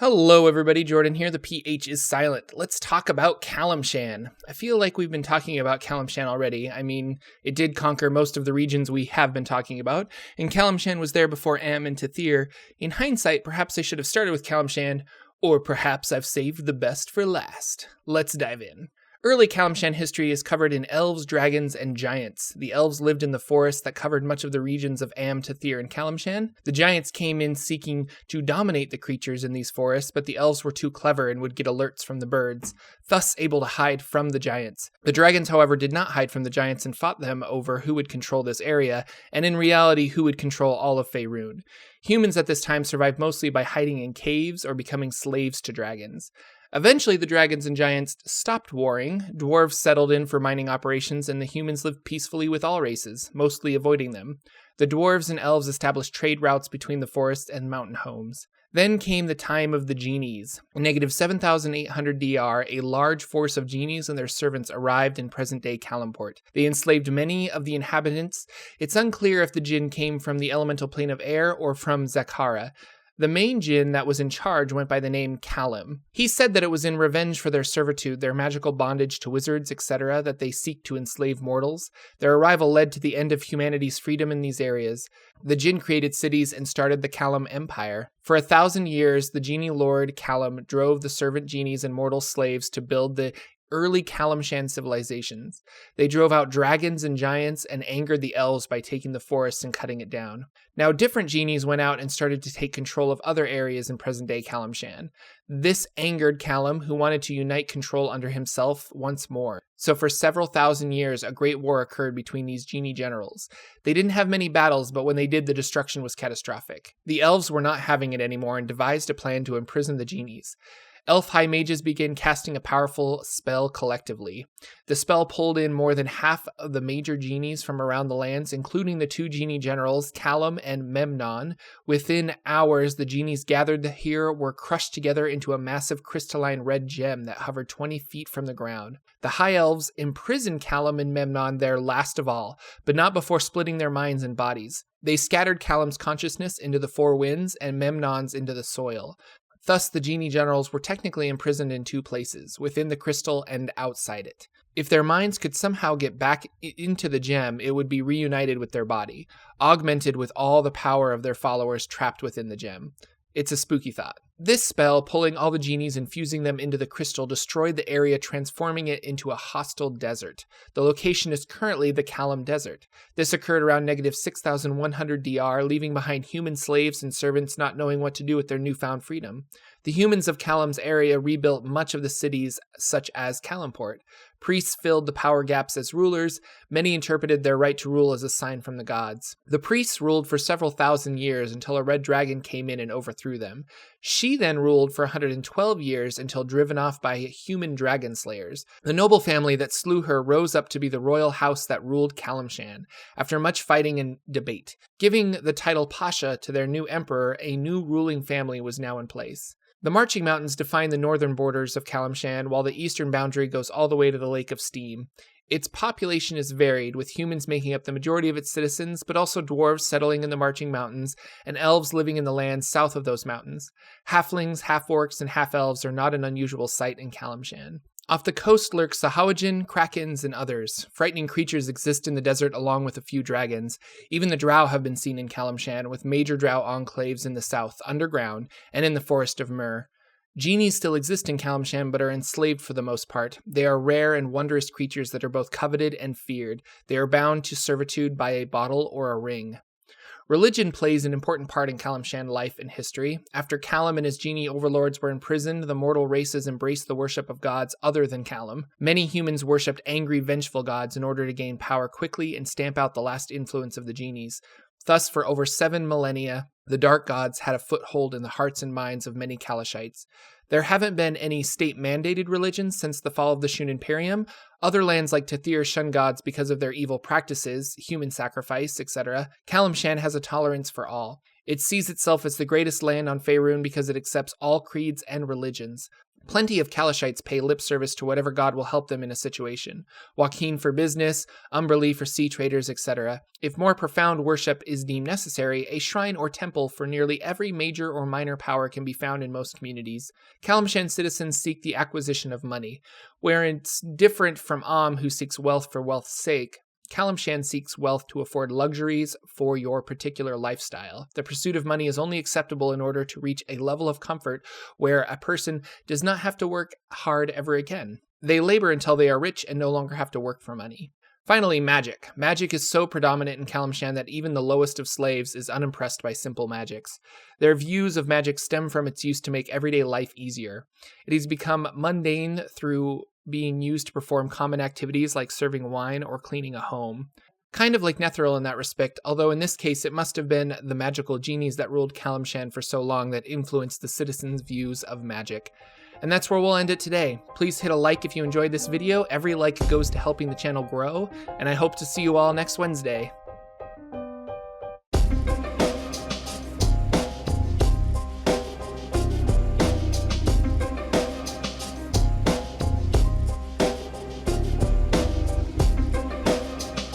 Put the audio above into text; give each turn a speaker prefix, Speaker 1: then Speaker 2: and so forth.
Speaker 1: Hello everybody, Jordan here. The PH is silent. Let's talk about Calimshan. I feel like we've been talking about Calimshan already. I mean, it did conquer most of the regions we have been talking about, and Calimshan was there before Amn and Tethyr. In hindsight, perhaps I should have started with Calimshan, or perhaps I've saved the best for last. Let's dive in. Early Calimshan history is covered in elves, dragons, and giants. The elves lived in the forest that covered much of the regions of Amn, Tethyr, and Calimshan. The giants came in seeking to dominate the creatures in these forests, but the elves were too clever and would get alerts from the birds, thus able to hide from the giants. The dragons, however, did not hide from the giants and fought them over who would control this area, and in reality, who would control all of Faerun. Humans at this time survived mostly by hiding in caves or becoming slaves to dragons. Eventually, the dragons and giants stopped warring, dwarves settled in for mining operations, and the humans lived peacefully with all races, mostly avoiding them. The dwarves and elves established trade routes between the forest and mountain homes. Then came the time of the Genies. In negative 7,800 DR, a large force of genies and their servants arrived in present-day Kalimport. They enslaved many of the inhabitants. It's unclear if the Jinn came from the elemental plane of air or from Zakhara. The main Jinn that was in charge went by the name Calim. He said that it was in revenge for their servitude, their magical bondage to wizards, etc., that they seek to enslave mortals. Their arrival led to the end of humanity's freedom in these areas. The Jinn created cities and started the Calim Empire. For 1,000 years, the genie lord Calim drove the servant genies and mortal slaves to build the early Calimshan civilizations. They drove out dragons and giants and angered the elves by taking the forest and cutting it down. Now, different genies went out and started to take control of other areas in present-day Calimshan. This angered Calim, who wanted to unite control under himself once more. So for several thousand years, a great war occurred between these genie generals. They didn't have many battles, but when they did, the destruction was catastrophic. The elves were not having it anymore and devised a plan to imprison the genies. Elf high mages began casting a powerful spell collectively. The spell pulled in more than half of the major genies from around the lands, including the two genie generals, Calim and Memnon. Within hours, the genies gathered here were crushed together into a massive crystalline red gem that hovered 20 feet from the ground. The high elves imprisoned Calim and Memnon there last of all, but not before splitting their minds and bodies. They scattered Calim's consciousness into the four winds and Memnon's into the soil. Thus, the genie generals were technically imprisoned in two places, within the crystal and outside it. If their minds could somehow get back into the gem, it would be reunited with their body, augmented with all the power of their followers trapped within the gem. It's a spooky thought. This spell, pulling all the genies and fusing them into the crystal, destroyed the area, transforming it into a hostile desert. The location is currently the Calim Desert. This occurred around negative 6,100 DR, leaving behind human slaves and servants not knowing what to do with their newfound freedom. The humans of Calim's area rebuilt much of the cities, such as Kalimport. Priests filled the power gaps as rulers. Many interpreted their right to rule as a sign from the gods. The priests ruled for several thousand years until a red dragon came in and overthrew them. She then ruled for 112 years until driven off by human dragon slayers. The noble family that slew her rose up to be the royal house that ruled Calimshan, after much fighting and debate. Giving the title Pasha to their new emperor, a new ruling family was now in place. The Marching Mountains define the northern borders of Calimshan, while the eastern boundary goes all the way to the Lake of Steam. Its population is varied, with humans making up the majority of its citizens, but also dwarves settling in the Marching Mountains, and elves living in the lands south of those mountains. Halflings, half-orcs, and half-elves are not an unusual sight in Calimshan. Off the coast lurk Sahawajin, krakens, and others. Frightening creatures exist in the desert along with a few dragons. Even the drow have been seen in Calimshan, with major drow enclaves in the south, underground, and in the forest of Myrrh. Genies still exist in Calimshan, but are enslaved for the most part. They are rare and wondrous creatures that are both coveted and feared. They are bound to servitude by a bottle or a ring. Religion plays an important part in Calimshan life and history. After Calim and his genie overlords were imprisoned, the mortal races embraced the worship of gods other than Calim. Many humans worshipped angry, vengeful gods in order to gain power quickly and stamp out the last influence of the genies. Thus, for over 7 millennia, the dark gods had a foothold in the hearts and minds of many Kalishites. There haven't been any state-mandated religions since the fall of the Shun Imperium. Other lands like Tethyr shun gods because of their evil practices, human sacrifice, etc. Calimshan has a tolerance for all. It sees itself as the greatest land on Faerun because it accepts all creeds and religions. Plenty of Kalishites pay lip service to whatever god will help them in a situation. Joaquin for business, Umberlee for sea traders, etc. If more profound worship is deemed necessary, a shrine or temple for nearly every major or minor power can be found in most communities. Calimshan citizens seek the acquisition of money. Where it's different from Amn, who seeks wealth for wealth's sake, Calimshan seeks wealth to afford luxuries for your particular lifestyle. The pursuit of money is only acceptable in order to reach a level of comfort where a person does not have to work hard ever again. They labor until they are rich and no longer have to work for money. Finally, magic. Magic is so predominant in Calimshan that even the lowest of slaves is unimpressed by simple magics. Their views of magic stem from its use to make everyday life easier. It has become mundane through being used to perform common activities like serving wine or cleaning a home. Kind of like Netheril in that respect, although in this case it must have been the magical genies that ruled Calimshan for so long that influenced the citizens' views of magic. And that's where we'll end it today. Please hit a like if you enjoyed this video. Every like goes to helping the channel grow, and I hope to see you all next Wednesday.